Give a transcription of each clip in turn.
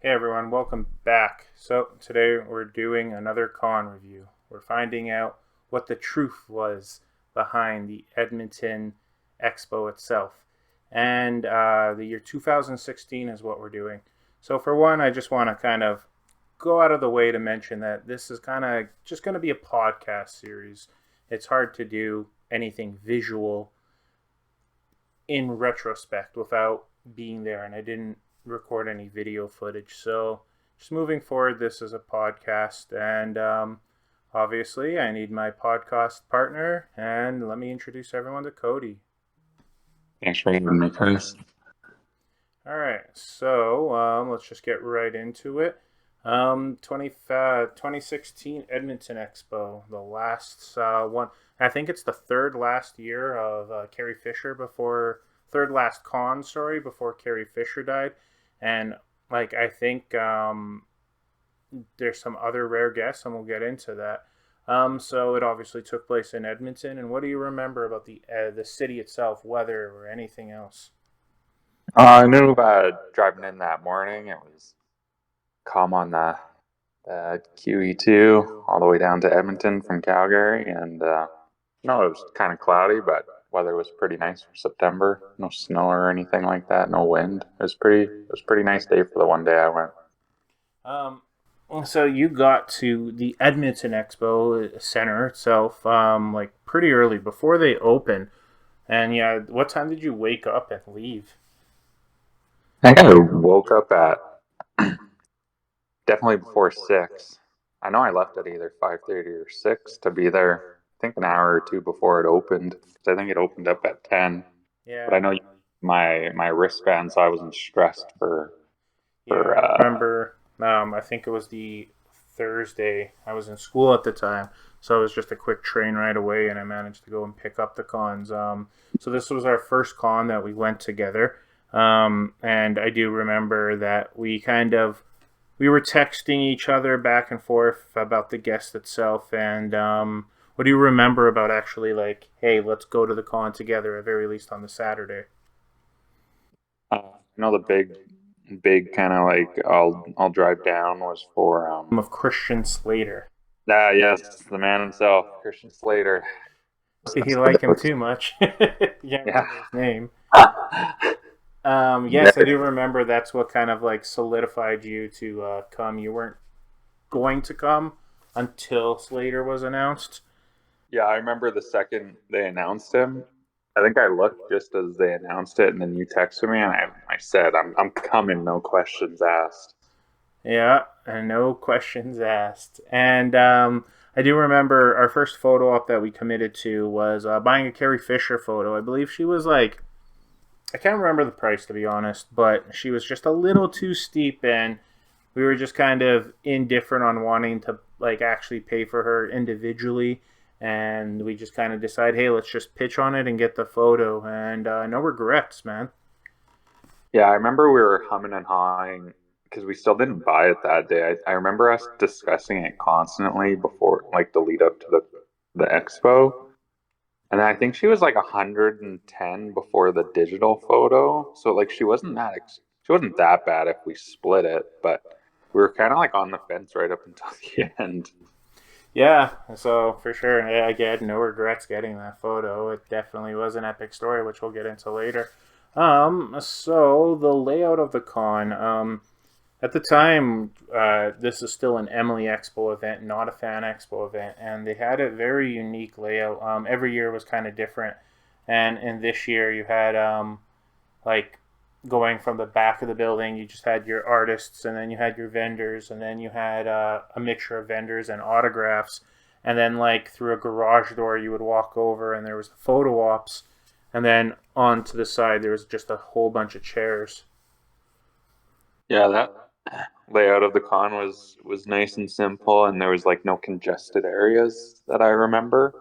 Hey everyone, welcome back. So today we're doing another con review. We're finding out what the truth was behind the Edmonton expo itself. And the year 2016 is what we're doing. So for one, I just want to kind of go out of the way to mention that this is kind of just going to be a podcast series. It's hard to do anything visual in retrospect without being there, and I didn't record any video footage. So just moving forward, this is a podcast, and obviously I need my podcast partner, and let me introduce everyone to Cody. Thanks for having me, Chris. All right, so let's just get right into it. 2016 Edmonton Expo, the last one. I think it's the third last year of Carrie Fisher before third last con, sorry, before Carrie Fisher died, and like I think there's some other rare guests, and we'll get into that. So it obviously took place in Edmonton. And what do you remember about the city itself, weather, or anything else? I knew driving in that morning, it was calm on the QE2 all the way down to Edmonton from Calgary. And no, it was kind of cloudy, but weather was pretty nice for September. No snow or anything like that, no wind. It was pretty nice day for the one day I went. Um, so you got to the Edmonton Expo Center itself, like pretty early before they open. And yeah, what time did you wake up and leave? I think I woke up at definitely before 6. I know I left at either 5:30 or 6 to be there, I think an hour or two before it opened. 'Cause I think it opened up at 10. But Yeah, I know my wristband, so I wasn't stressed yeah, for I remember. I think it was the Thursday. I was in school at the time, so it was just a quick train right away, and I managed to go and pick up the cons. So this was our first con that we went together, and I do remember that we were texting each other back and forth about the guest itself. And what do you remember about actually like, hey, let's go to the con together at very least on the Saturday? you know, the big kind of like I'll drive down was for Of Christian Slater. yes, the man himself, Christian Slater. Did he So like that him was too much? Yeah, yeah. remember his name. Yes, I Very- do remember. That's what kind of like solidified you to come. You weren't going to come until Slater was announced. yeah, I remember the second they announced him. I think I looked just as they announced it, and then you texted me, and I said, I'm coming, no questions asked. Yeah, and no questions asked. And I do remember our first photo op that we committed to was buying a Carrie Fisher photo. I believe she was like, I can't remember the price to be honest, but she was just a little too steep, and we were just kind of indifferent on wanting to like actually pay for her individually. And we just kind of decide, hey, let's just pitch on it and get the photo. And no regrets, man. Yeah, I remember we were humming and hawing because we still didn't buy it that day. I remember us discussing it constantly before, like the lead up to the expo. And I think she was like 110 before the digital photo. So like she wasn't that bad if we split it, but we were kind of like on the fence right up until the end. Yeah, so for sure, yeah, I get no regrets getting that photo. It definitely was an epic story, which we'll get into later. So the layout of the con. At the time, this is still an Emily Expo event, not a Fan Expo event, and they had a very unique layout. Every year was kind of different, and in this year you had like going from the back of the building, you just had your artists, and then you had your vendors, and then you had a mixture of vendors and autographs, and then like through a garage door you would walk over, and there was the photo ops, and then on to the side there was just a whole bunch of chairs. Yeah, that layout of the con was nice and simple, and there was like no congested areas that I remember.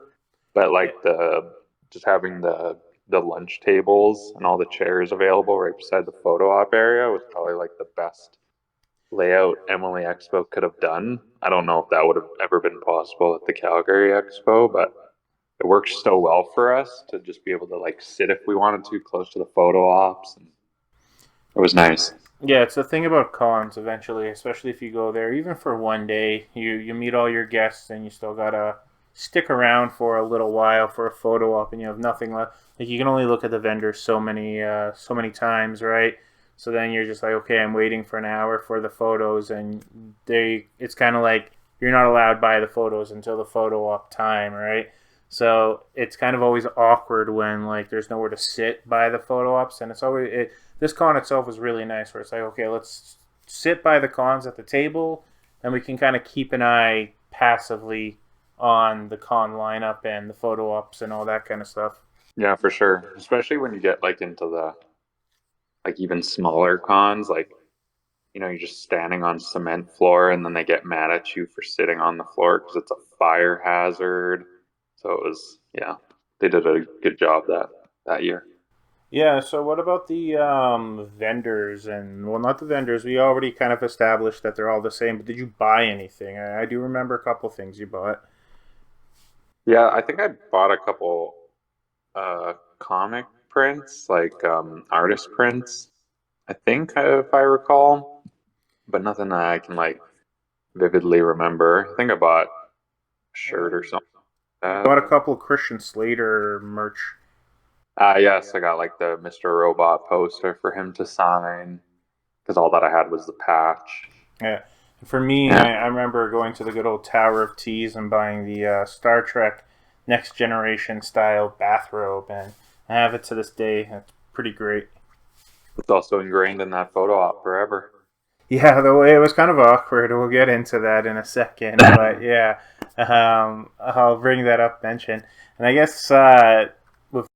But Yeah. like the just having the lunch tables and all the chairs available right beside the photo op area was probably like the best layout Emily Expo could have done. I don't know if that would have ever been possible at the Calgary Expo, but it worked so well for us to just be able to like sit if we wanted to close to the photo ops, and it was nice. Yeah, it's the thing about cons eventually, especially if you go there, even for one day, you meet all your guests and you still gotta stick around for a little while for a photo op and you have nothing left. Like you can only look at the vendors so many times, right? So then you're just like, okay, I'm waiting for an hour for the photos and they it's kinda like you're not allowed by the photos until the photo op time, right? So it's kind of always awkward when like there's nowhere to sit by the photo ops and it's always this con itself was really nice where it's like, okay, let's sit by the cons at the table and we can kind of keep an eye passively on the con lineup and the photo ops and all that kind of stuff. Yeah, for sure. Especially when you get like into the like even smaller cons, like you're just standing on cement floor, and then they get mad at you for sitting on the floor because it's a fire hazard. So it was, yeah, they did a good job that year. Yeah, so what about the vendors and well not the vendors, we already kind of established that they're all the same, but did you buy anything? I do remember a couple things you bought. Yeah, I think I bought a couple comic prints, like artist prints. I think if I recall, but nothing that I can like vividly remember. I think I bought a shirt or something I like that. bought a couple Christian Slater merch. Yes, I got like the Mr. Robot poster for him to sign because all that I had was the patch. Yeah. For me, Yeah, I remember going to the good old Tower of Teas and buying the Star Trek Next Generation style bathrobe, and I have it to this day. It's pretty great. it's also ingrained in that photo op forever. Yeah, the way it was kind of awkward. We'll get into that in a second, but yeah, I'll bring that up. Mention, and I guess with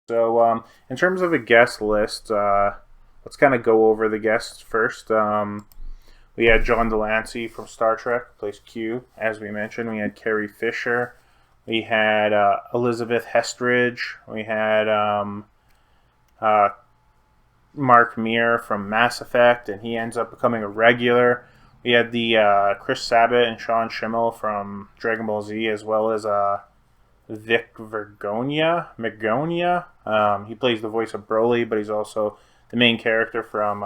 so in terms of a guest list, let's kind of go over the guests first. We had John Delancey from Star Trek, plays Q, as we mentioned. We had Carrie Fisher. We had Elizabeth Hestridge. We had uh, Mark Meer from Mass Effect, and he ends up becoming a regular. We had the Chris Sabat and Sean Schimmel from Dragon Ball Z, as well as Vic Magonia. He plays the voice of Broly, but he's also the main character from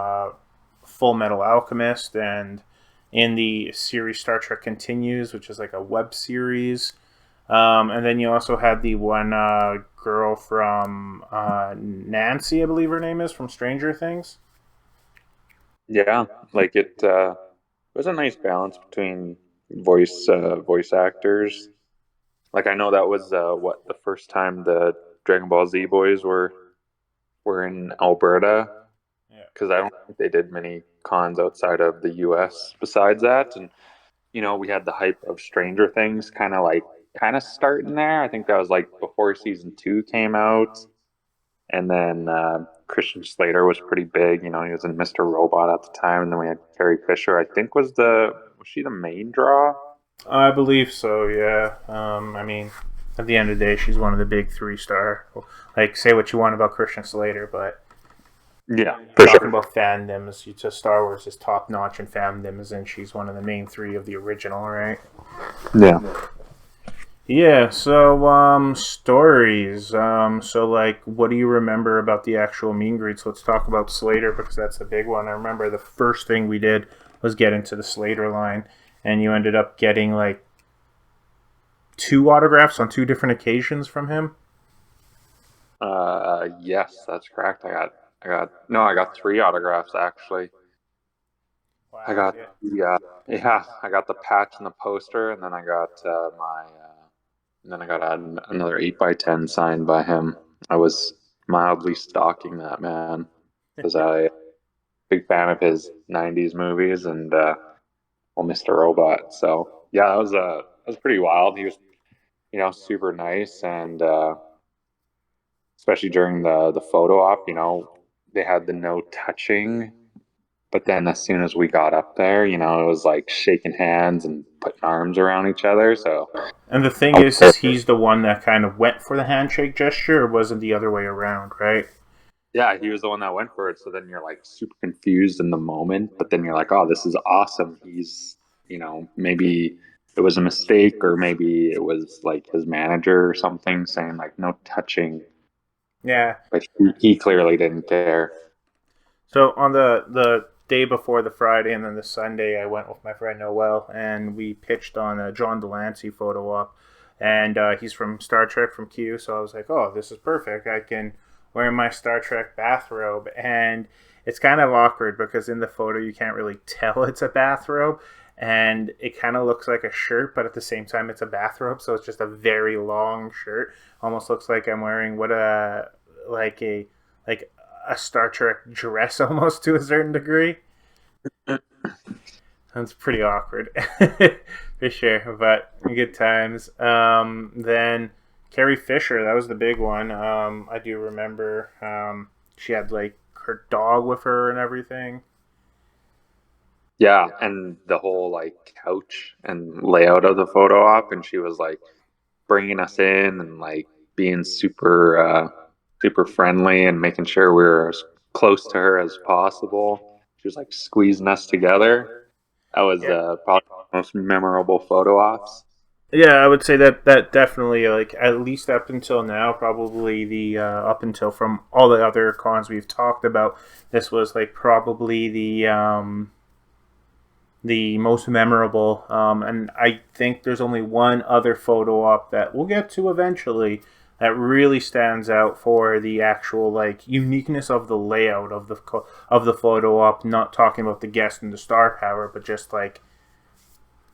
Full Metal Alchemist and in the series Star Trek Continues, which is like a web series. And then you also had the one girl from Nancy, I believe her name is, from Stranger Things. Yeah, like it was a nice balance between voice actors. Like I know that was what the first time the Dragon Ball Z boys were in Alberta Yeah. because I don't think they did many cons outside of the US besides that. And we had the hype of Stranger Things kind of starting there. I think that was like before season 2 came out. And then Christian Slater was pretty big. He was in Mr. Robot at the time. And then we had Carrie Fisher, I think was she the main draw? I believe so, yeah. I mean, at the end of the day, she's one of the big three star. Like, say what you want about Christian Slater, but Yeah, you're for talking sure. about fandoms. You just Star Wars is top notch in fandoms, and she's one of the main three of the original, right? Yeah. Yeah. So, stories. So like, what do you remember about the actual meet and greets? Let's talk about Slater because that's a big one. I remember the first thing we did was get into the Slater line, and you ended up getting like two autographs on two different occasions from him. Yes, that's correct. No, I got three autographs actually. I Wow. got Yeah. yeah, I got the patch and the poster, and then I got another 8x10 signed by him. I was mildly stalking that man because I big fan of his '90s movies and well, Mr. Robot. So yeah, that was pretty wild. He was super nice and especially during the photo op. They had the no touching. But then as soon as we got up there, it was like shaking hands and putting arms around each other. So And the thing is he's the one that kind of went for the handshake gesture. It wasn't the other way around, right? yeah, he was the one that went for it. So then you're like super confused in the moment, but then you're like, oh, this is awesome. He's, maybe it was a mistake, or maybe it was like his manager or something saying like no touching, Yeah. but he clearly didn't care. So on the day before the Friday and then the Sunday, I went with my friend Noel and we pitched on a John Delancey photo op, and he's from Star Trek from Q. So I was like, oh, this is perfect. I can wear my Star Trek bathrobe, and it's kind of awkward because in the photo you can't really tell it's a bathrobe. And it kind of looks like a shirt, but at the same time it's a bathrobe, so it's just a very long shirt. Almost looks like I'm wearing what a like a like a Star Trek dress almost to a certain degree. That's pretty awkward for sure, but good times. Then Carrie Fisher, that was the big one. I do remember she had like her dog with her and everything. Yeah, and the whole like couch and layout of the photo op, and she was like bringing us in and like being super friendly and making sure we were as close to her as possible. She was like squeezing us together. That was Yeah, probably the most memorable photo ops. yeah, I would say that that definitely like at least up until now, probably the up until from all the other cons we've talked about, this was like probably the most memorable. And I think there's only one other photo op that we'll get to eventually that really stands out for the actual like uniqueness of the layout of the photo op. Not talking about the guest and the star power, but just like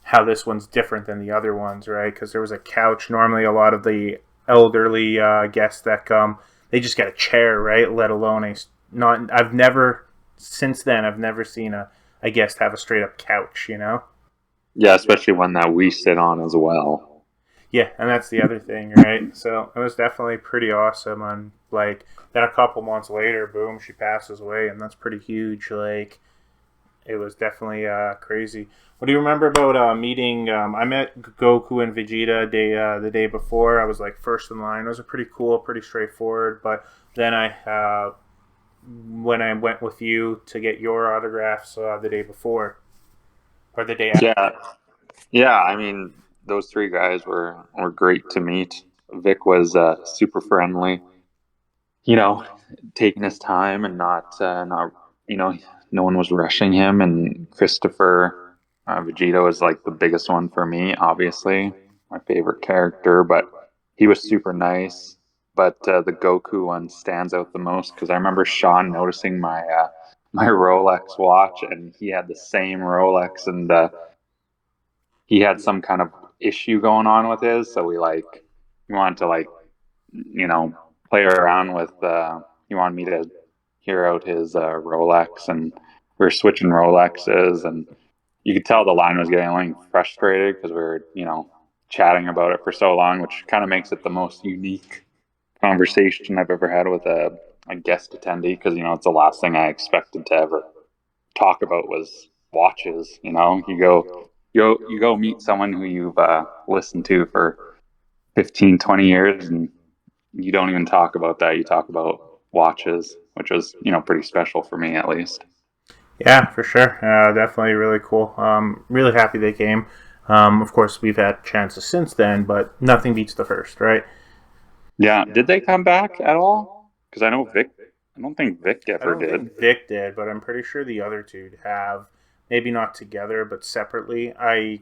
how this one's different than the other ones, right? Because there was a couch. Normally, a lot of the elderly guests that come, they just get a chair, right? Let alone a not. I've never since then. I've never seen a guest have a straight up couch. You know? Yeah, especially one that we sit on as well. Yeah, and that's the other thing, right? So it was definitely pretty awesome. And like then a couple months later, boom, she passes away, and that's pretty huge. Like it was definitely crazy. What do you remember about meeting? I met Goku and Vegeta the day before. I was like first in line. It was a pretty cool, pretty straightforward. But then when I went with you to get your autographs the day before or the day after. Yeah, yeah. I mean, those three guys were great to meet. Vic was super friendly. You know, taking his time and not you know, no one was rushing him. And Christopher Vegeta was like the biggest one for me, obviously my favorite character, but he was super nice. But the Goku one stands out the most because I remember Sean noticing my Rolex watch, and he had the same Rolex, and he had some kind of issue going on with his, so we wanted to like you know, play around with. He wanted me to hear out his Rolex, and we were switching Rolexes, and you could tell the line was getting like frustrated because we were, chatting about it for so long, which kind of makes it the most unique conversation I've ever had with a guest attendee. Because it's the last thing I expected to ever talk about was watches. You go meet someone who you've listened to for 15, 20 years, and you don't even talk about that. You talk about watches, which was, pretty special for me at least. Yeah, for sure. Definitely really cool. Really happy they came. Of course, we've had chances since then, but nothing beats the first, right? Yeah. Did they come back at all? Because I don't think Vic I ever don't did. think Vic did, but I'm pretty sure the other two have. Maybe not together, but separately. I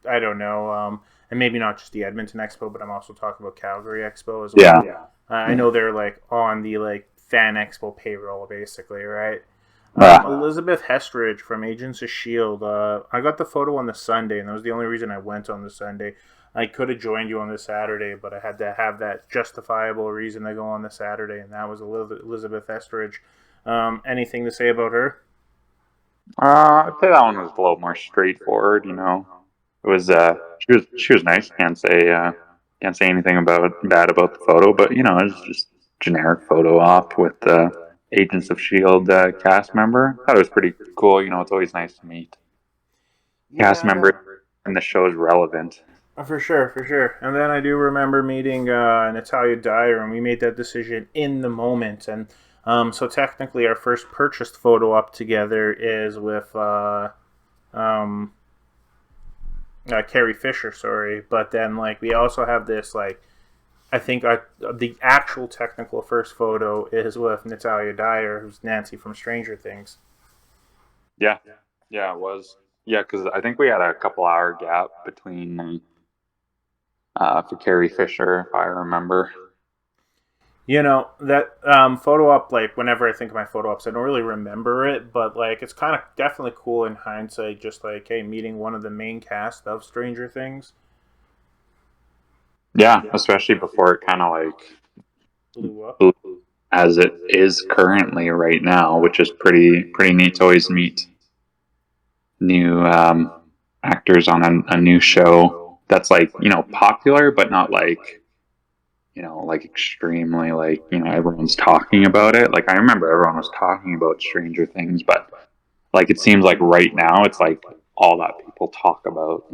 don't know. And maybe not just the Edmonton Expo, but I'm also talking about Calgary Expo as Yeah. well. Yeah. I know they're like on the like fan expo payroll, basically, right? Elizabeth Hestridge from Agents of Shield. I got the photo on the Sunday, and that was the only reason I went on the Sunday. I could have joined you on the Saturday, but I had to have that justifiable reason to go on the Saturday, and that was Elizabeth Hestridge. Anything to say about her? I'd say that one was a little more straightforward. It was she was nice. Can't say anything about bad about the photo, but it was just generic photo op with the Agents of Shield cast member. I thought it was pretty cool. It's always nice to meet cast Yeah, members and the show's relevant. for sure, for sure. And then I do remember meeting Natalia Dyer, and we made that decision in the moment. And so technically, our first purchased photo up together is with um, Carrie Fisher, sorry. But then like we also have this like I think the actual technical first photo is with Natalia Dyer, who's Nancy from Stranger Things. Yeah, yeah, it was. Yeah, because I think we had a couple-hour gap between for Carrie Fisher, if I remember. You know that photo op. Like whenever I think of my photo ops, I don't really remember it, but like it's kind of definitely cool in hindsight. Just like hey, meeting one of the main cast of Stranger Things Yeah, especially before it kind of like blew up. blew as it is currently right now, which is pretty neat to always meet new actors on a new show that's like popular, but not like like extremely like everyone's talking about it. Like I remember everyone was talking about Stranger Things, but like it seems like right now it's like all that people talk about.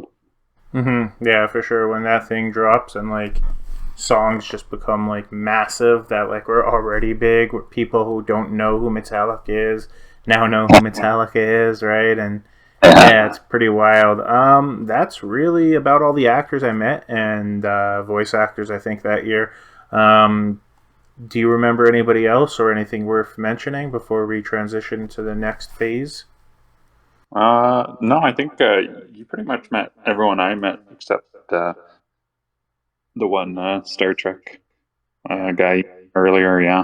Yeah, for sure. When that thing drops and like songs just become like massive that like were already big, where people who don't know who Metallica is now know who Metallica is, right? And yeah, it's pretty wild. That's really about all the actors I met and voice actors I think that year. Um, do you remember anybody else or anything worth mentioning before we transition to the next phase? No, I think you pretty much met everyone I met except the one Star Trek Yeah. guy earlier. Yeah.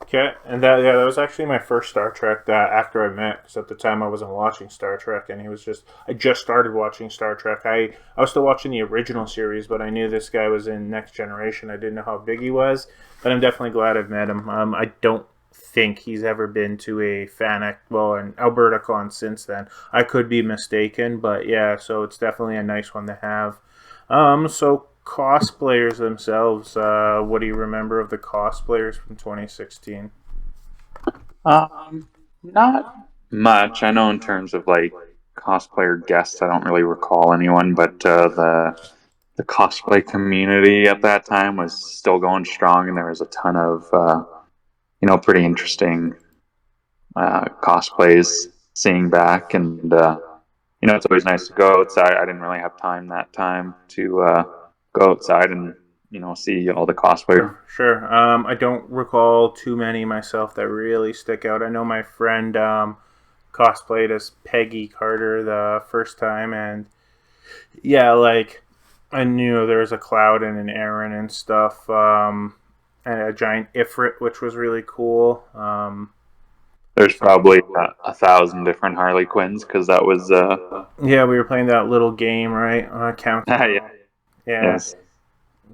Okay, and that was actually my first Star Trek actor I met because at the time I wasn't watching Star Trek and he was just I just started watching Star Trek. I was still watching the original series, but I knew this guy was in Next Generation. I didn't know how big he was, but I'm definitely glad I've met him. I don't think he's ever been to a an Alberta con since then. I could be mistaken, but yeah, so it's definitely a nice one to have. So cosplayers themselves, what do you remember of the cosplayers from 2016? Not much. I know in terms of like cosplayer guests, I don't really recall anyone, but the cosplay community at that time was still going strong, and there was a ton of pretty interesting cosplays seeing back, and it's always nice to go outside. I didn't really have time that time to go outside and see all the cosplay. Sure. I don't recall too many myself that really stick out. I know my friend cosplayed as Peggy Carter the first time, and yeah, like I knew there was a Cloud and an Aaron and stuff, and a giant Ifrit, which was really cool. There's probably 1,000 different Harley Quinns because that was Yeah, we were playing that little game, right? Count them yeah, all. Yeah, yes.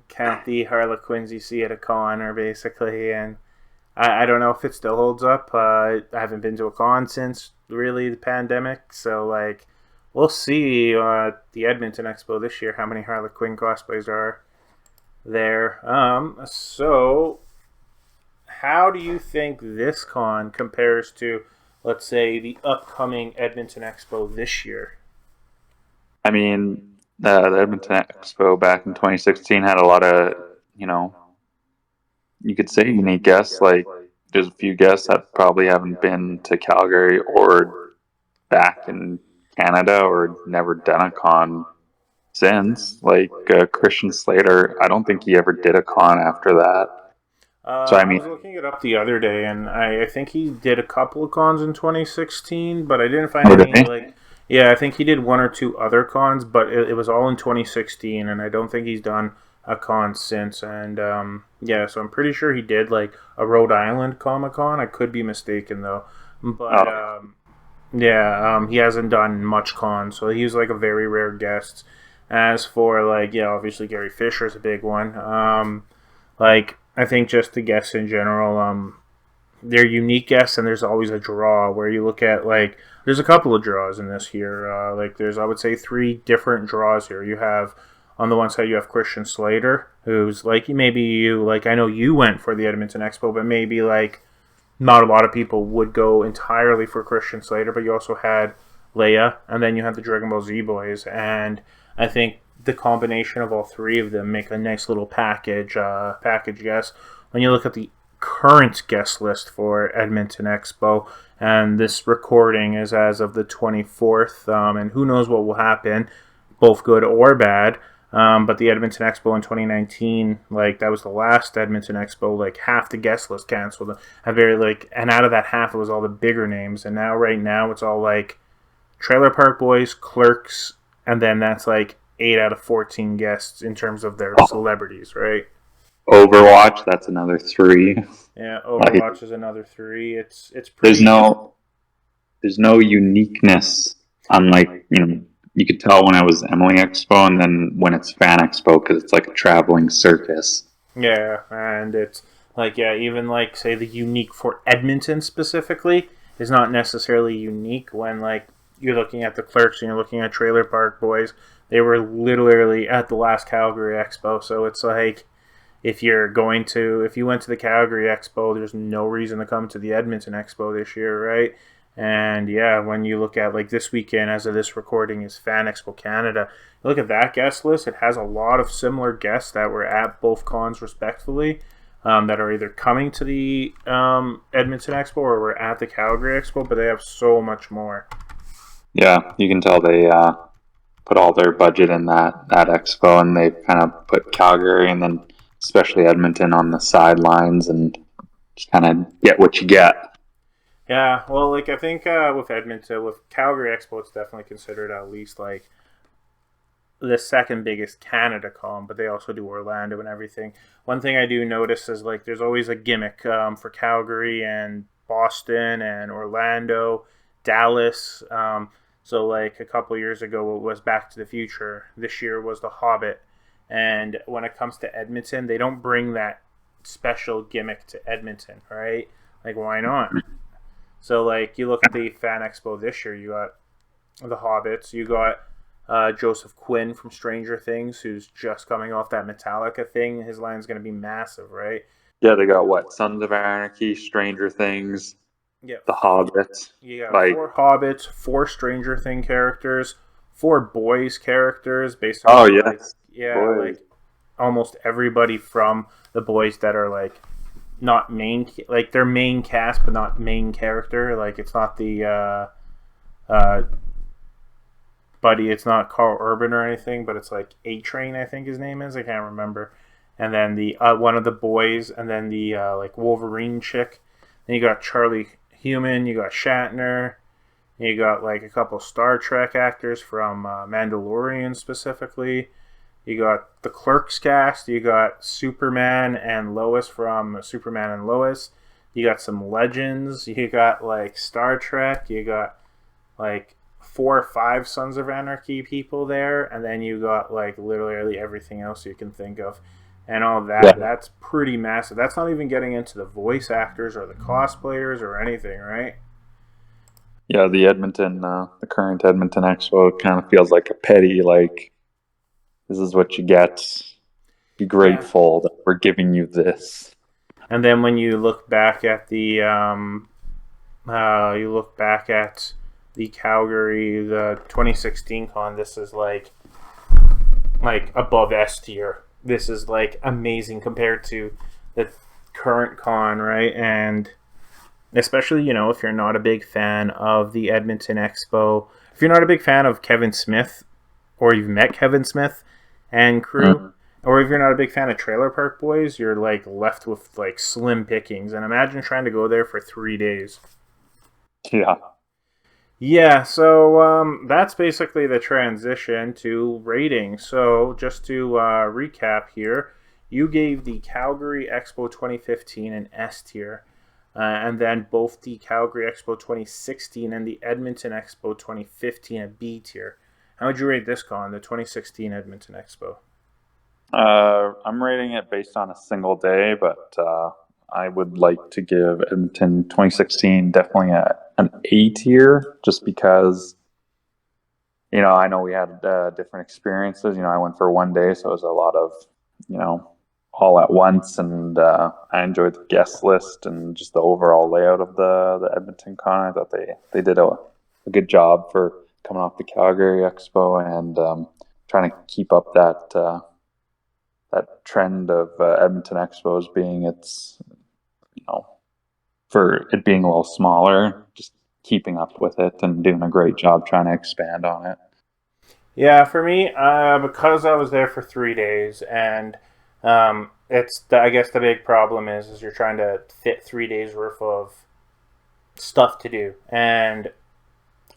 count the Harlequins you see at a con, or basically, and I don't know if it still holds up. I haven't been to a con since really the pandemic, so like we'll see the Edmonton Expo this year how many Harlequin cosplays are there. So how do you think this con compares to, let's say, the upcoming Edmonton Expo this year? I mean, the Edmonton Expo back in 2016 had a lot of, you know, you could say unique guests. Like, there's a few guests that probably haven't been to Calgary or back in Canada or never done a con since. Like, Christian Slater, I don't think he ever did a con after that. So, I I mean, was looking it up the other day, and I think he did a couple of cons in 2016, but I didn't find oh, did any he? like. Yeah, I think he did one or two other cons, but it was all in 2016, and I don't think he's done a con since. And yeah, so I'm pretty sure he did like a Rhode Island Comic Con. I could be mistaken though, but Oh, yeah, he hasn't done much con, so he's like a very rare guest. As for like, yeah, obviously Gary Fisher is a big one. Like I think just the guests in general, they're unique guests, and there's always a draw where you look at like there's a couple of draws in this here. Like there's I would say three different draws here. You have on the one side you have Christian Slater, who's like maybe you like I know you went for the Edmonton Expo, but maybe like not a lot of people would go entirely for Christian Slater. But you also had Leia, and then you had the Dragon Ball Z boys, and I think the combination of all three of them make a nice little package guest. When you look at the current guest list for Edmonton Expo, and this recording is as of the 24th, and who knows what will happen. both good or bad. But the Edmonton Expo in 2019, like that was the last Edmonton Expo. Like half the guest list canceled. A very like, and out of that half, it was all the bigger names. And now, right now, it's all like Trailer Park Boys, Clerks, and then that's like 8 out of 14 guests in terms of their celebrities, right? Overwatch, that's another three. Yeah, Like Overwatch is another three. It's there's pretty. no uniqueness. Unlike, you could tell when I was Emily Expo and then when it's Fan Expo because it's like a traveling circus. Yeah, and it's like, yeah, even like say the unique for Edmonton specifically is not necessarily unique when like you're looking at the Clerks and you're looking at Trailer Park Boys. They were literally at the last Calgary Expo, so it's like if you went to the Calgary Expo, there's no reason to come to the Edmonton Expo this year, right? And yeah, when you look at like this weekend, as of this recording, is Fan Expo Canada. You look at that guest list; it has a lot of similar guests that were at both cons, respectively, that are either coming to the Edmonton Expo or were at the Calgary Expo. But they have so much more. Yeah, you can tell they put all their budget in that expo, and they kind of put Calgary and then especially Edmonton on the sidelines, and just kind of get what you get. Yeah, well, like I think with Edmonton, with Calgary Expo, it's definitely considered at least like the second biggest Canada con, but they also do Orlando and everything. One thing I do notice is like there's always a gimmick for Calgary and Boston and Orlando, Dallas. So like a couple years ago, it was Back to the Future. This year was The Hobbit. And when it comes to Edmonton, they don't bring that special gimmick to Edmonton, right? Like, why not? So like you look at the Fan Expo this year, you got the Hobbits, you got Joseph Quinn from Stranger Things, who's just coming off that Metallica thing. His line's going to be massive, right? Yeah, they got what? Sons of Anarchy, Stranger Things, Yeah, The Hobbit. you got Like, four Hobbits, four Stranger Thing characters, four boys characters, oh basically like yes, yeah, boys. like almost everybody from the boys that are like not main, like they're main cast but not main character. Like it's not the uh, Buddy. It's not Carl Urban or anything, but it's like A Train. I think his name is. I can't remember. And then the one of the boys, and then the like Wolverine chick. Then you got Charlie Human. You got Shatner. You got like a couple Star Trek actors from Mandalorian specifically. You got the Clerks cast. You got Superman and Lois from Superman and Lois. You got some legends. You got like Star Trek. You got like 4 or 5 Sons of Anarchy people there, and then you got like literally everything else you can think of, and all that. Yeah, That's pretty massive. That's not even getting into the voice actors or the cosplayers or anything, right? yeah. The current Edmonton Expo kind of feels like a petty, like this is what you get. Be Yeah. grateful that we're giving you this. And then when you look back at the Calgary, the 2016 con, this is like above S tier. This is like amazing compared to the current con, right? And especially, if you're not a big fan of the Edmonton Expo, if you're not a big fan of Kevin Smith, or you've met Kevin Smith and crew, Mm. or if you're not a big fan of Trailer Park Boys, you're like left with like slim pickings. And imagine trying to go there for 3 days. Yeah, Yeah, so that's basically the transition to rating. So just to recap here, you gave the Calgary Expo 2015 an S tier, and then both the Calgary Expo 2016 and the Edmonton Expo 2015 a B tier. How would you rate this con, the 2016 Edmonton Expo? I'm rating it based on a single day, but I would like to give Edmonton 2016 definitely an A tier, just because I know we had different experiences. I went for one day, so it was a lot of you know all at once, and I enjoyed the guest list and just the overall layout of the Edmonton Con. I thought they did a good job for coming off the Calgary Expo and trying to keep up that trend of Edmonton Expos being you know, for it being a little smaller, just keeping up with it and doing a great job trying to expand on it. Yeah, for me, because I was there for 3 days, and I guess the big problem is you're trying to fit 3 days worth of stuff to do, and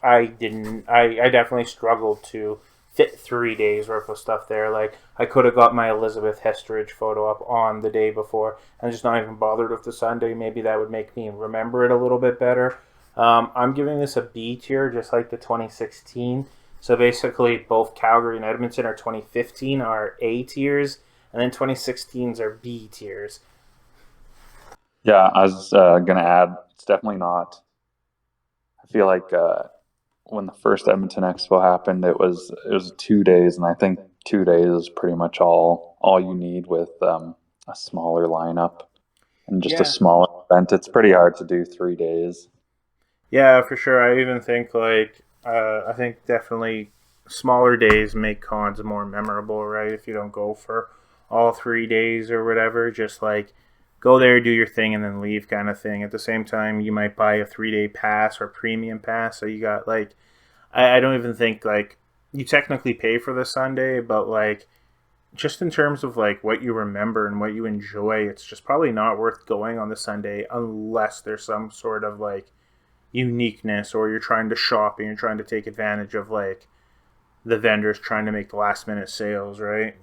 I didn't. I definitely struggled to fit 3 days worth of stuff there. Like I could have got my Elizabeth Hestridge photo up on the day before and just not even bothered with the Sunday. Maybe that would make me remember it a little bit better. I'm giving this a B tier, just like the 2016. So basically, both Calgary and Edmonton are 2015 are A tiers, and then 2016s are B tiers. Yeah, I was gonna add, it's definitely not. I feel like when the first Edmonton Expo happened, it was 2 days, and I think 2 days is pretty much all you need with a smaller lineup and just a Yeah, smaller event. It's pretty hard to do 3 days. yeah, for sure. I even think I think definitely smaller days make cons more memorable, right? If you don't go for all 3 days or whatever, just like go there, do your thing, and then leave, kind of thing. At the same time, you might buy a 3 day pass or premium pass, so you got like I don't even think like you technically pay for the Sunday, but like just in terms of like what you remember and what you enjoy, it's just probably not worth going on the Sunday unless there's some sort of like uniqueness, or you're trying to shop and you're trying to take advantage of like the vendors trying to make last minute sales, right?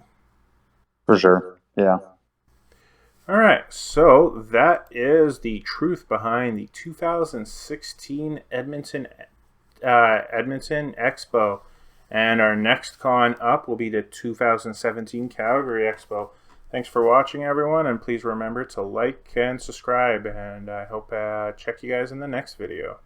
For sure. Yeah. All right, so that is the truth behind the 2016 Edmonton Expo, and our next con up will be the 2017 Calgary Expo. Thanks for watching, everyone, and please remember to like and subscribe. And I hope check you guys in the next video.